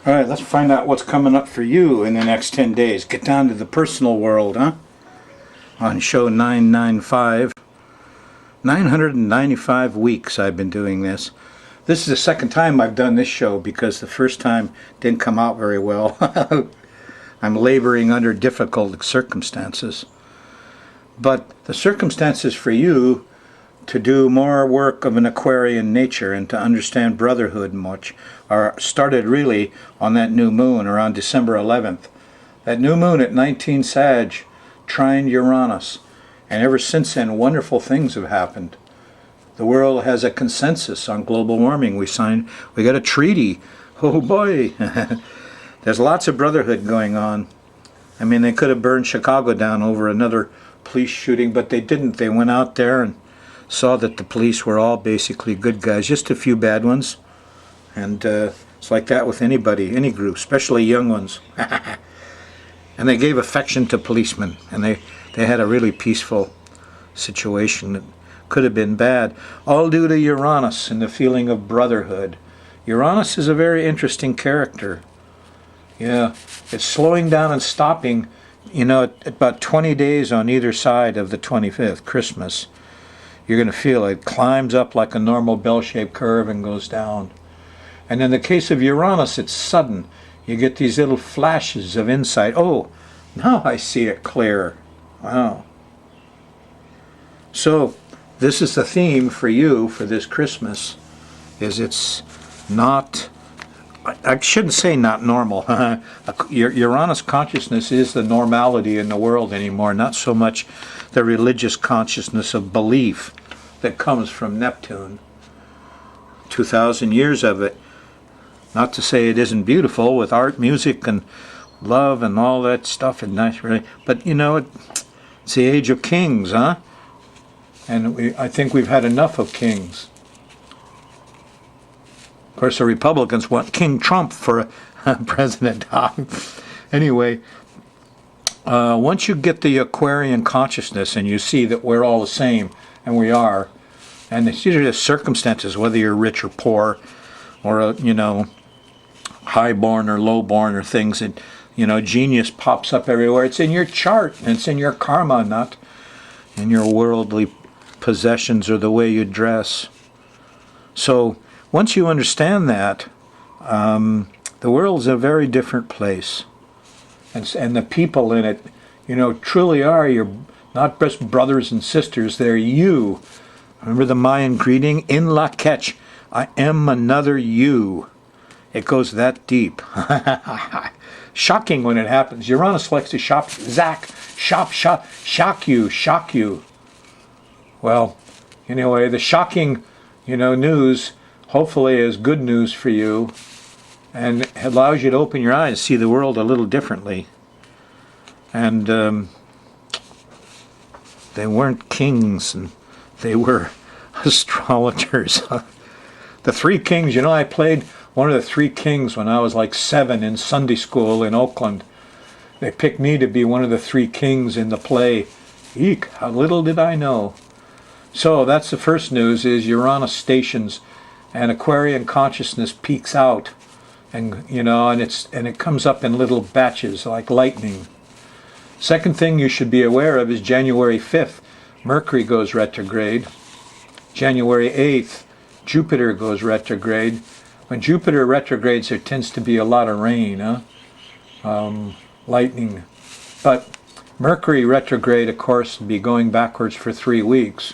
All right, let's find out what's coming up for you in the next 10 days. Get down to the personal world, huh? On show 995. 995 weeks I've been doing this. This is the second time I've done this show because the first time didn't come out very well. I'm laboring under difficult circumstances. But the circumstances for you to do more work of an Aquarian nature and to understand brotherhood much are started really on that new moon around December 11th. That new moon at 19 Sag trined Uranus, and ever since then wonderful things have happened. The world has a consensus on global warming. We got a treaty. Oh boy. There's lots of brotherhood going on. I mean, they could have burned Chicago down over another police shooting, but they didn't. They went out there and saw that the police were all basically good guys, just a few bad ones. And it's like that with anybody, any group, especially young ones. And they gave affection to policemen, and they had a really peaceful situation that could have been bad, all due to Uranus and the feeling of brotherhood. Uranus is a very interesting character. Yeah, it's slowing down and stopping, at about 20 days on either side of the 25th, Christmas. You're going to feel it climbs up like a normal bell-shaped curve and goes down. And in the case of Uranus, it's sudden. You get these little flashes of insight. Oh, now I see it clear. Wow. So, this is the theme for you for this Christmas, is it's not, I shouldn't say not normal. Your Uranus consciousness is the normality in the world anymore, not so much the religious consciousness of belief that comes from Neptune. 2,000 years of it. Not to say it isn't beautiful with art, music, and love and all that stuff, and nice, really. But it's the age of kings, huh? And I think we've had enough of kings. Of course, the Republicans want King Trump for president. Anyway, once you get the Aquarian consciousness and you see that we're all the same, and we are, and it's usually the circumstances, whether you're rich or poor, or high-born or low-born or things, that genius pops up everywhere. It's in your chart, and it's in your karma, not in your worldly possessions or the way you dress. So once you understand that, the world's a very different place, and the people in it, truly are your not just brothers and sisters. They're you. Remember the Mayan greeting, "In la catch, I am another you." It goes that deep. Shocking when it happens. Uranus likes to shock you. Well, anyway, the shocking, news hopefully is good news for you, and it allows you to open your eyes and see the world a little differently. And they weren't kings, and they were astrologers. The three kings, I played one of the three kings when I was like 7 in Sunday school in Oakland. They picked me to be one of the three kings in the play. Eek, how little did I know. So that's the first news, is Uranus stations and Aquarian consciousness peaks out, and and it comes up in little batches like lightning. Second thing you should be aware of is January 5th, Mercury goes retrograde. January 8th, Jupiter goes retrograde. When Jupiter retrogrades, there tends to be a lot of rain, lightning. But Mercury retrograde, of course, will be going backwards for 3 weeks,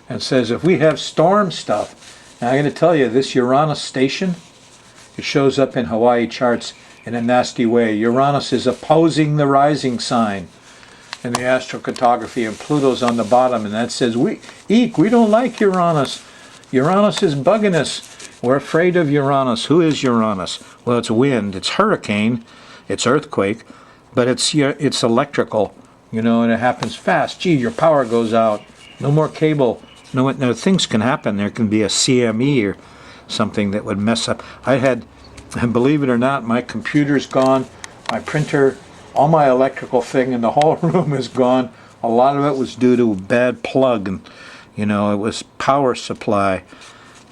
and says if we have storm stuff, now I'm going to tell you, this Uranus station, it shows up in Hawaii charts in a nasty way. Uranus is opposing the rising sign in the astrocartography, and Pluto's on the bottom, and that says, we don't like Uranus. Uranus is bugging us. We're afraid of Uranus. Who is Uranus? Well, it's wind, it's hurricane, it's earthquake, but it's electrical, and it happens fast. Gee, your power goes out. No more cable. No, things can happen. There can be a CME or something that would mess up. And believe it or not, my computer's gone, my printer, all my electrical thing in the whole room is gone. A lot of it was due to a bad plug, and it was power supply.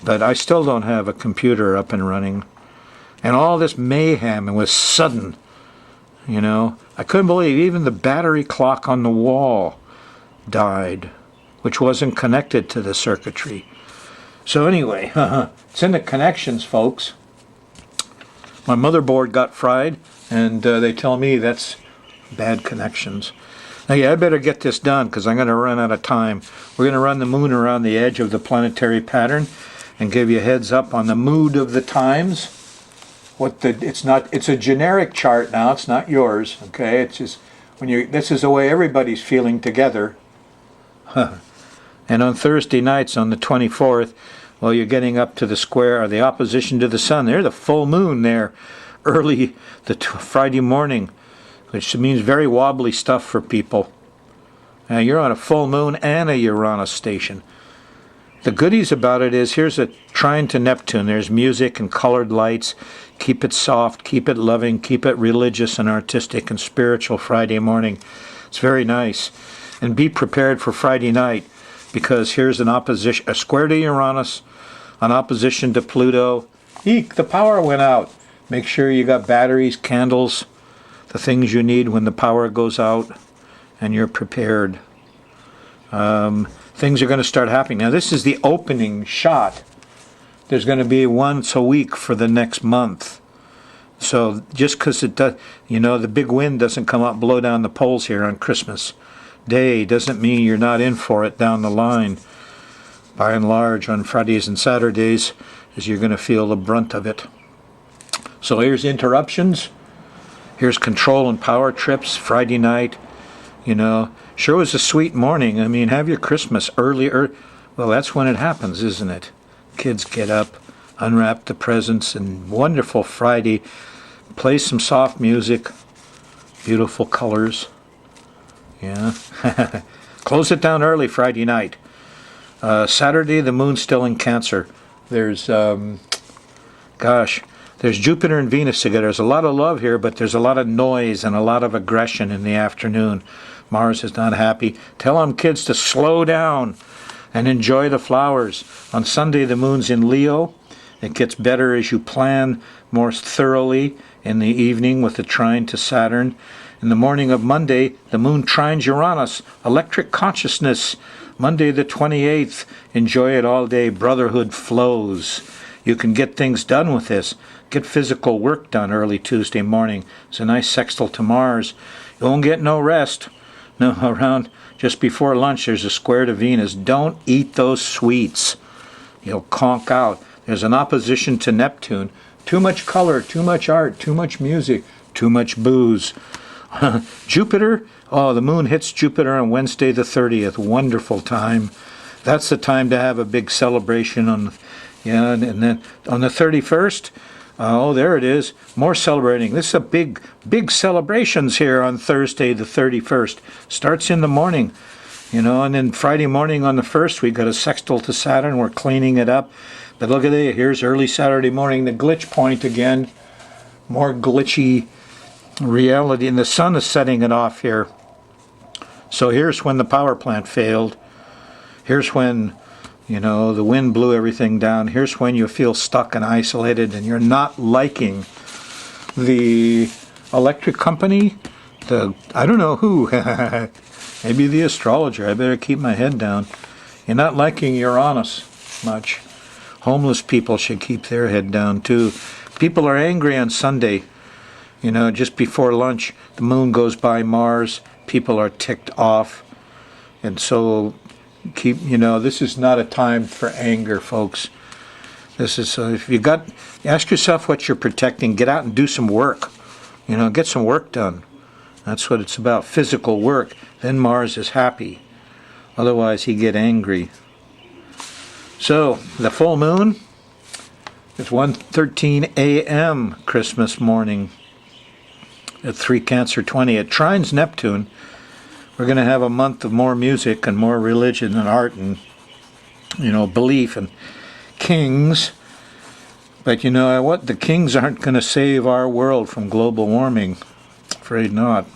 But I still don't have a computer up and running. and all this mayhem, and was sudden. You know, I couldn't believe even the battery clock on the wall died, which wasn't connected to the circuitry. So anyway, it's in the connections, folks. My motherboard got fried, and they tell me that's bad connections. Now, yeah, I better get this done because I'm going to run out of time. We're going to run the moon around the edge of the planetary pattern and give you a heads up on the mood of the times. It's a generic chart now. It's not yours, okay? It's just this is the way everybody's feeling together. And on Thursday nights, on the 24th, well, you're getting up to the square or the opposition to the sun. There's the full moon there early Friday morning, which means very wobbly stuff for people. Now, you're on a full moon and a Uranus station. The goodies about it is, here's a trine to Neptune. There's music and colored lights. Keep it soft, keep it loving, keep it religious and artistic and spiritual Friday morning. It's very nice. And be prepared for Friday night, because here's a square to Uranus, an opposition to Pluto. Eek, the power went out. Make sure you got batteries, candles, the things you need when the power goes out, and you're prepared. Things are going to start happening. Now, this is the opening shot. There's going to be once a week for the next month. So just because it does, the big wind doesn't come up and blow down the poles here on Christmas Day doesn't mean you're not in for it down the line. By and large, on Fridays and Saturdays, is you're going to feel the brunt of it. So here's interruptions. Here's control and power trips Friday night. Sure was a sweet morning. I mean, have your Christmas early. Well, that's when it happens, isn't it? Kids get up, unwrap the presents, and wonderful Friday. Play some soft music, beautiful colors. Yeah. Close it down early Friday night. Saturday, the moon's still in Cancer. There's Jupiter and Venus together. There's a lot of love here, but there's a lot of noise and a lot of aggression in the afternoon. Mars is not happy. Tell them kids to slow down and enjoy the flowers. On Sunday, the moon's in Leo. It gets better as you plan more thoroughly in the evening with the trine to Saturn. In the morning of Monday, the moon trines Uranus, electric consciousness. Monday the 28th, enjoy it all day. Brotherhood flows. You can get things done with this. Get physical work done early Tuesday morning. It's a nice sextile to Mars. You won't get no rest. No, around just before lunch, there's a square to Venus. Don't eat those sweets. You'll conk out. There's an opposition to Neptune. Too much color, too much art, too much music, too much booze. Jupiter, the moon hits Jupiter on Wednesday the 30th. Wonderful time. That's the time to have a big celebration and then on the 31st, there it is. More celebrating. This is a big celebrations here on Thursday the 31st. Starts in the morning, and then Friday morning on the 1st, we got a sextile to Saturn. We're cleaning it up. But look at it. Here's early Saturday morning, the glitch point again. More glitchy reality, and the sun is setting it off here. So here's when the power plant failed. Here's when, the wind blew everything down. Here's when you feel stuck and isolated and you're not liking the electric company, I don't know who, maybe the astrologer. I better keep my head down. You're not liking Uranus much. Homeless people should keep their head down too. People are angry on Sunday. Just before lunch, the moon goes by Mars. People are ticked off. And so this is not a time for anger, folks. This is, ask yourself what you're protecting. Get out and do some work. Get some work done. That's what it's about, physical work. Then Mars is happy. Otherwise, he get angry. So, the full moon is 1:13 a.m. Christmas morning at 3 Cancer 20. It trines Neptune. We're going to have a month of more music and more religion and art and, belief and kings. But you know what? The kings aren't going to save our world from global warming. Afraid not.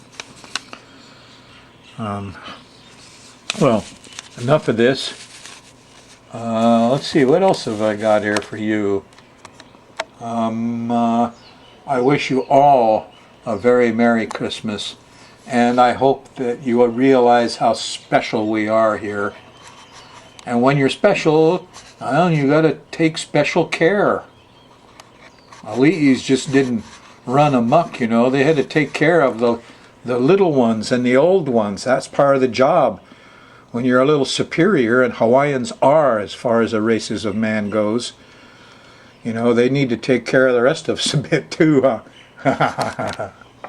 Well, enough of this. Let's see, what else have I got here for you? I wish you all a very Merry Christmas, and I hope that you will realize how special we are here. And when you're special, well, you got to take special care. Hawaii's just didn't run amok, you know. They had to take care of the little ones and the old ones. That's part of the job. When you're a little superior, and Hawaiians are as far as the races of man goes, you know, they need to take care of the rest of us a bit too, huh?